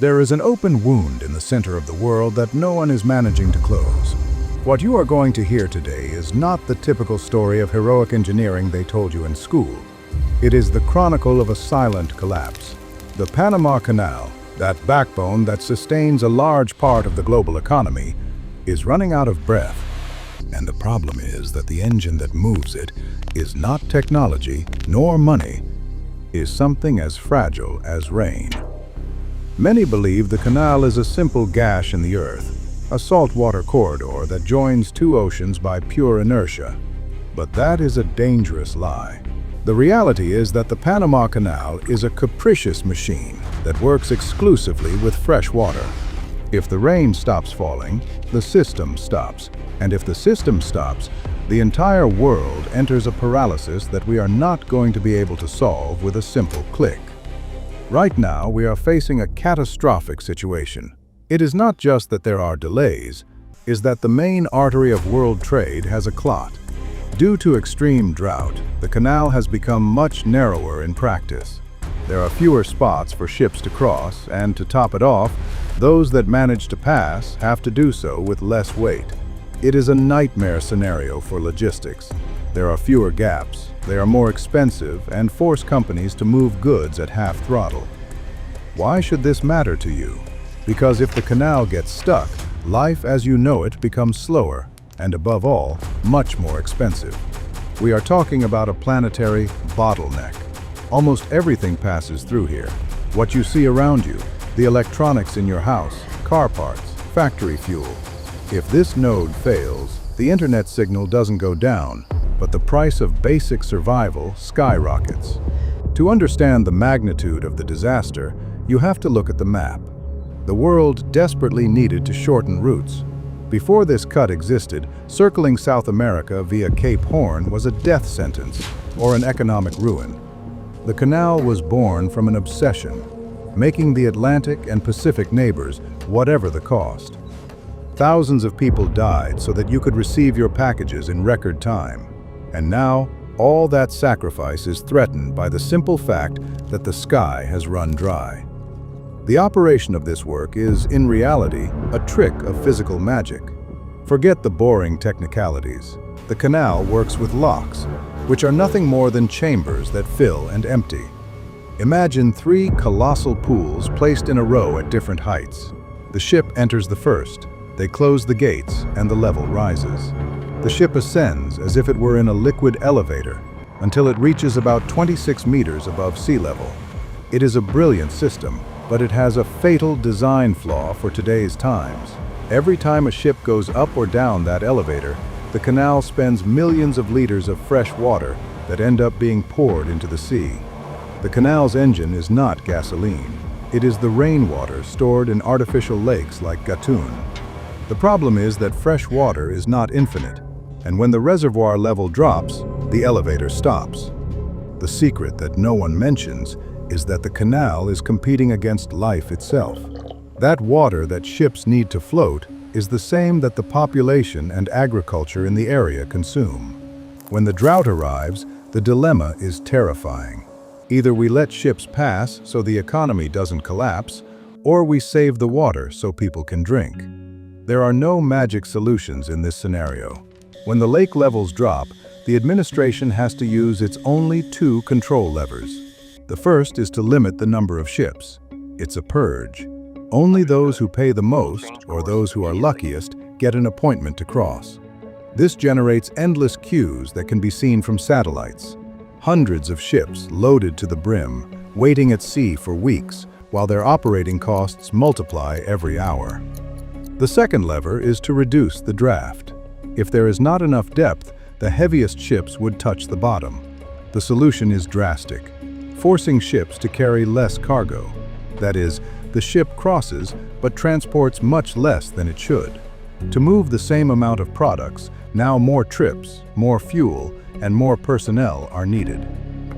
There is an open wound in the center of the world that no one is managing to close. What you are going to hear today is not the typical story of heroic engineering they told you in school. It is the chronicle of a silent collapse. The Panama Canal, that backbone that sustains a large part of the global economy, is running out of breath. And the problem is that the engine that moves it is not technology nor money, is something as fragile as rain. Many believe the canal is a simple gash in the earth, a saltwater corridor that joins two oceans by pure inertia. But that is a dangerous lie. The reality is that the Panama Canal is a capricious machine that works exclusively with fresh water. If the rain stops falling, the system stops. And if the system stops, the entire world enters a paralysis that we are not going to be able to solve with a simple click. Right now, we are facing a catastrophic situation. It is not just that there are delays, it is that the main artery of world trade has a clot. Due to extreme drought, the canal has become much narrower in practice. There are fewer spots for ships to cross, and to top it off, those that manage to pass have to do so with less weight. It is a nightmare scenario for logistics. There are fewer gaps, they are more expensive, and force companies to move goods at half throttle. Why should this matter to you? Because if the canal gets stuck, life as you know it becomes slower, and above all, much more expensive. We are talking about a planetary bottleneck. Almost everything passes through here. What you see around you, the electronics in your house, car parts, factory fuel. If this node fails, the internet signal doesn't go down, but the price of basic survival skyrockets. To understand the magnitude of the disaster, you have to look at the map. The world desperately needed to shorten routes. Before this cut existed, circling South America via Cape Horn was a death sentence or an economic ruin. The canal was born from an obsession, making the Atlantic and Pacific neighbors whatever the cost. Thousands of people died so that you could receive your packages in record time. And now, all that sacrifice is threatened by the simple fact that the sky has run dry. The operation of this work is, in reality, a trick of physical magic. Forget the boring technicalities. The canal works with locks, which are nothing more than chambers that fill and empty. Imagine three colossal pools placed in a row at different heights. The ship enters the first. They close the gates, and the level rises. The ship ascends as if it were in a liquid elevator until it reaches about 26 meters above sea level. It is a brilliant system, but it has a fatal design flaw for today's times. Every time a ship goes up or down that elevator, the canal spends millions of liters of fresh water that end up being poured into the sea. The canal's engine is not gasoline. It is the rainwater stored in artificial lakes like Gatun. The problem is that fresh water is not infinite, and when the reservoir level drops, the elevator stops. The secret that no one mentions is that the canal is competing against life itself. That water that ships need to float is the same that the population and agriculture in the area consume. When the drought arrives, the dilemma is terrifying. Either we let ships pass so the economy doesn't collapse, or we save the water so people can drink. There are no magic solutions in this scenario. When the lake levels drop, the administration has to use its only two control levers. The first is to limit the number of ships. It's a purge. Only those who pay the most, or those who are luckiest, get an appointment to cross. This generates endless queues that can be seen from satellites. Hundreds of ships loaded to the brim, waiting at sea for weeks, while their operating costs multiply every hour. The second lever is to reduce the draft. If there is not enough depth, the heaviest ships would touch the bottom. The solution is drastic, forcing ships to carry less cargo. That is, the ship crosses but transports much less than it should. To move the same amount of products, now more trips, more fuel, and more personnel are needed.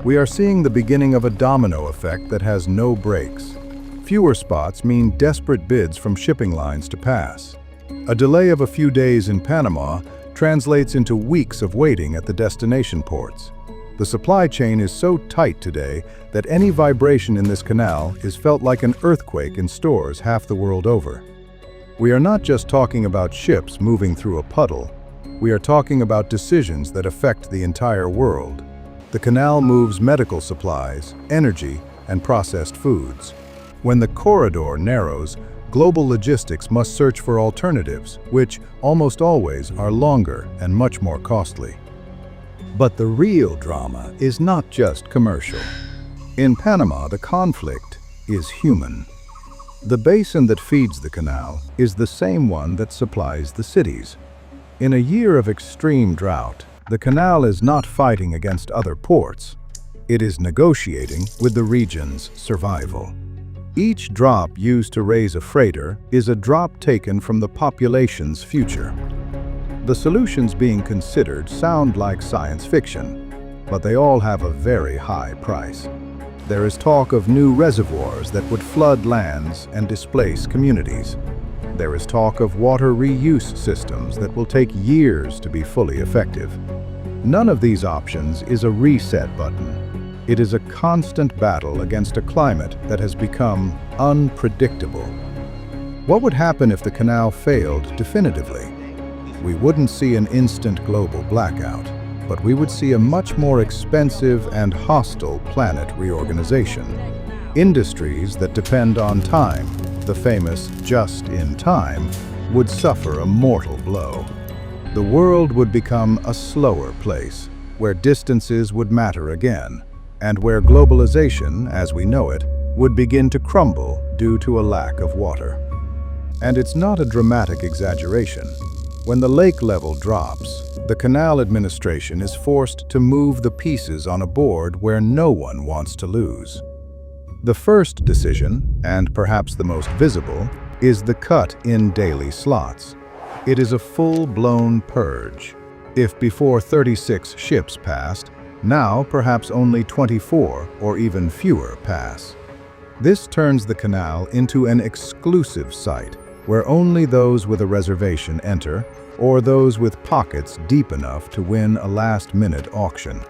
We are seeing the beginning of a domino effect that has no brakes. Fewer spots mean desperate bids from shipping lines to pass. A delay of a few days in Panama translates into weeks of waiting at the destination ports. The supply chain is so tight today that any vibration in this canal is felt like an earthquake in stores half the world over. We are not just talking about ships moving through a puddle. We are talking about decisions that affect the entire world. The canal moves medical supplies, energy, and processed foods. When the corridor narrows, global logistics must search for alternatives, which almost always are longer and much more costly. But the real drama is not just commercial. In Panama, the conflict is human. The basin that feeds the canal is the same one that supplies the cities. In a year of extreme drought, the canal is not fighting against other ports. It is negotiating with the region's survival. Each drop used to raise a freighter is a drop taken from the population's future. The solutions being considered sound like science fiction, but they all have a very high price. There is talk of new reservoirs that would flood lands and displace communities. There is talk of water reuse systems that will take years to be fully effective. None of these options is a reset button. It is a constant battle against a climate that has become unpredictable. What would happen if the canal failed definitively? We wouldn't see an instant global blackout, but we would see a much more expensive and hostile planet reorganization. Industries that depend on time, the famous just in time, would suffer a mortal blow. The world would become a slower place, where distances would matter again, and where globalization, as we know it, would begin to crumble due to a lack of water. And it's not a dramatic exaggeration. When the lake level drops, the canal administration is forced to move the pieces on a board where no one wants to lose. The first decision, and perhaps the most visible, is the cut in daily slots. It is a full-blown purge. If before 36 ships passed, now perhaps only 24 or even fewer pass. This turns the canal into an exclusive site, where only those with a reservation enter, or those with pockets deep enough to win a last-minute auction.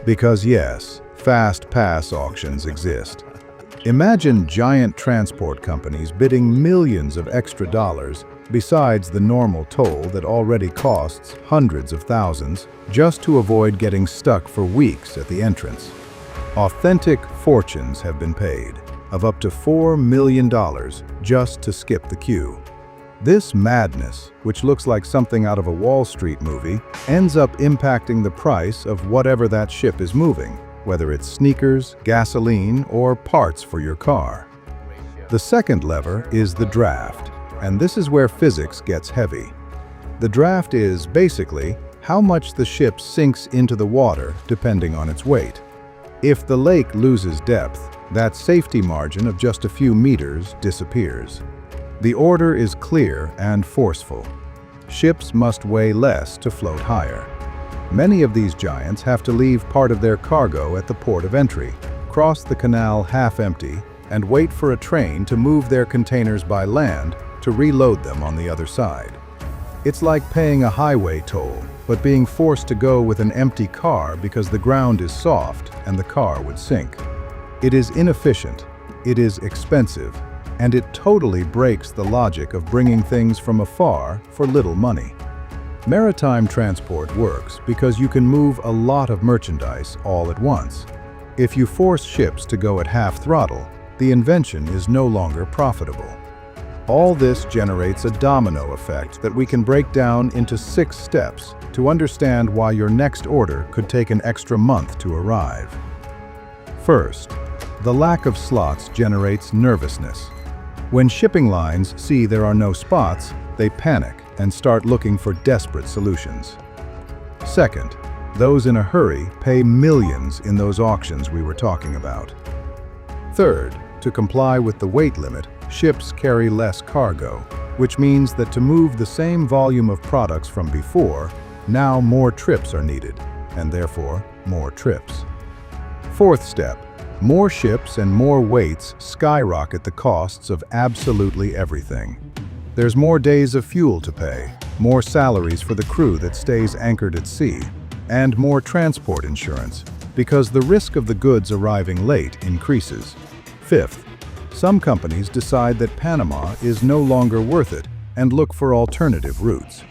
Because yes, fast pass auctions exist. Imagine giant transport companies bidding millions of extra dollars besides the normal toll that already costs hundreds of thousands just to avoid getting stuck for weeks at the entrance. Authentic fortunes have been paid, of up to $4 million just to skip the queue. This madness, which looks like something out of a Wall Street movie, ends up impacting the price of whatever that ship is moving, whether it's sneakers, gasoline, or parts for your car. The second lever is the draft, and this is where physics gets heavy. The draft is, basically, how much the ship sinks into the water depending on its weight. If the lake loses depth, that safety margin of just a few meters disappears. The order is clear and forceful. Ships must weigh less to float higher. Many of these giants have to leave part of their cargo at the port of entry, cross the canal half empty, and wait for a train to move their containers by land to reload them on the other side. It's like paying a highway toll, but being forced to go with an empty car because the ground is soft and the car would sink. It is inefficient, it is expensive, and it totally breaks the logic of bringing things from afar for little money. Maritime transport works because you can move a lot of merchandise all at once. If you force ships to go at half throttle, the invention is no longer profitable. All this generates a domino effect that we can break down into 6 steps to understand why your next order could take an extra month to arrive. First, the lack of slots generates nervousness. When shipping lines see there are no spots, they panic and start looking for desperate solutions. Second, those in a hurry pay millions in those auctions we were talking about. Third, to comply with the weight limit, ships carry less cargo, which means that to move the same volume of products from before, now more trips are needed, and therefore more trips. Fourth step, more ships and more weights skyrocket the costs of absolutely everything. There's more days of fuel to pay, more salaries for the crew that stays anchored at sea, and more transport insurance, because the risk of the goods arriving late increases. Fifth, some companies decide that Panama is no longer worth it and look for alternative routes.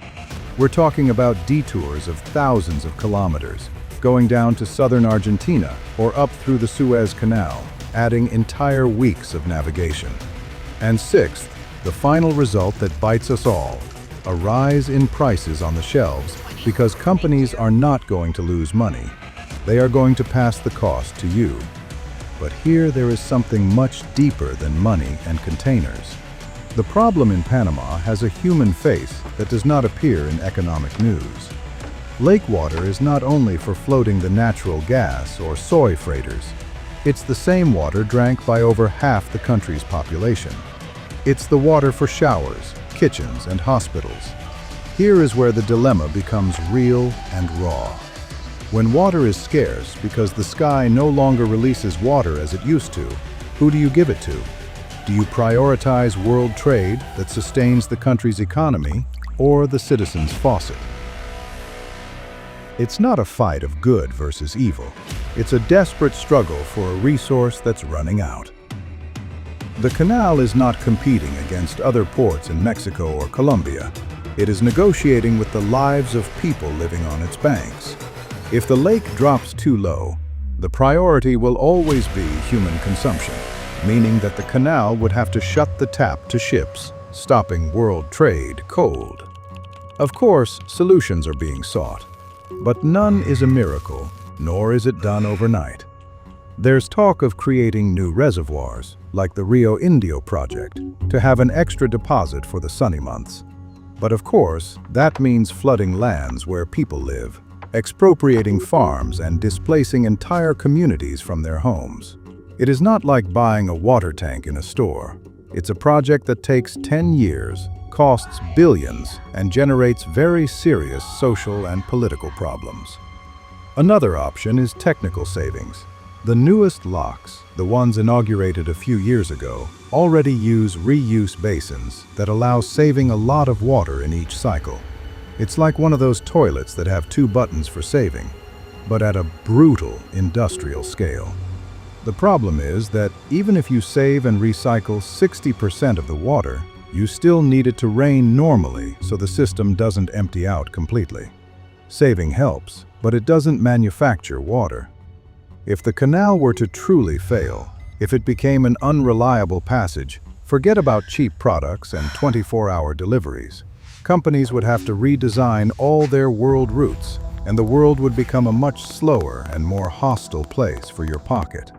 We're talking about detours of thousands of kilometers, going down to southern Argentina or up through the Suez Canal, adding entire weeks of navigation. And sixth, the final result that bites us all, a rise in prices on the shelves because companies are not going to lose money. They are going to pass the cost to you. But here there is something much deeper than money and containers. The problem in Panama has a human face that does not appear in economic news. Lake water is not only for floating the natural gas or soy freighters. It's the same water drank by over half the country's population. It's the water for showers, kitchens, and hospitals. Here is where the dilemma becomes real and raw. When water is scarce because the sky no longer releases water as it used to, who do you give it to? Do you prioritize world trade that sustains the country's economy or the citizens' faucet? It's not a fight of good versus evil. It's a desperate struggle for a resource that's running out. The canal is not competing against other ports in Mexico or Colombia. It is negotiating with the lives of people living on its banks. If the lake drops too low, the priority will always be human consumption, meaning that the canal would have to shut the tap to ships, stopping world trade cold. Of course, solutions are being sought, but none is a miracle, nor is it done overnight. There's talk of creating new reservoirs, like the Rio Indio project, to have an extra deposit for the sunny months. But of course, that means flooding lands where people live, expropriating farms and displacing entire communities from their homes. It is not like buying a water tank in a store. It's a project that takes 10 years, costs billions, and generates very serious social and political problems. Another option is technical savings. The newest locks, the ones inaugurated a few years ago, already use reuse basins that allow saving a lot of water in each cycle. It's like one of those toilets that have 2 buttons for saving, but at a brutal industrial scale. The problem is that even if you save and recycle 60% of the water, you still need it to rain normally so the system doesn't empty out completely. Saving helps, but it doesn't manufacture water. If the canal were to truly fail, if it became an unreliable passage, forget about cheap products and 24-hour deliveries. Companies would have to redesign all their world routes, and the world would become a much slower and more hostile place for your pocket.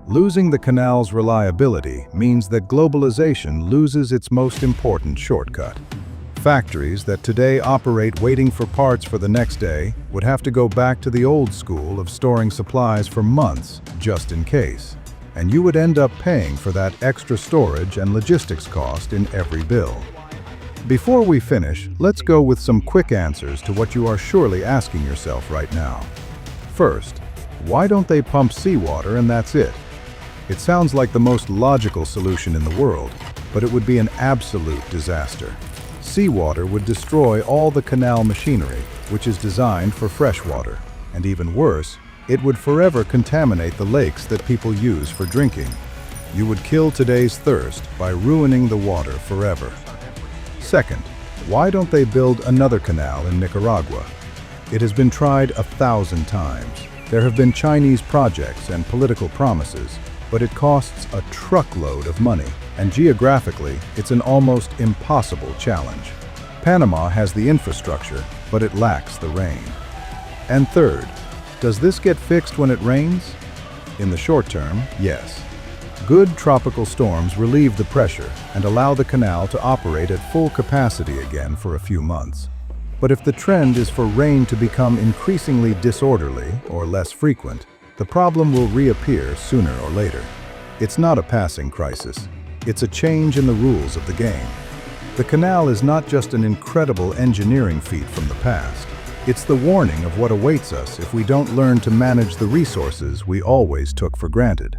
Losing the canal's reliability means that globalization loses its most important shortcut. Factories that today operate waiting for parts for the next day would have to go back to the old school of storing supplies for months just in case. And you would end up paying for that extra storage and logistics cost in every bill. Before we finish, let's go with some quick answers to what you are surely asking yourself right now. First, why don't they pump seawater and that's it? It sounds like the most logical solution in the world, but it would be an absolute disaster. Seawater would destroy all the canal machinery, which is designed for freshwater, and even worse, it would forever contaminate the lakes that people use for drinking. You would kill today's thirst by ruining the water forever. Second, why don't they build another canal in Nicaragua? It has been tried 1,000 times. There have been Chinese projects and political promises, but it costs a truckload of money, and geographically, it's an almost impossible challenge. Panama has the infrastructure, but it lacks the rain. And third, does this get fixed when it rains? In the short term, yes. Good tropical storms relieve the pressure and allow the canal to operate at full capacity again for a few months. But if the trend is for rain to become increasingly disorderly or less frequent, the problem will reappear sooner or later. It's not a passing crisis. It's a change in the rules of the game. The canal is not just an incredible engineering feat from the past. It's the warning of what awaits us if we don't learn to manage the resources we always took for granted.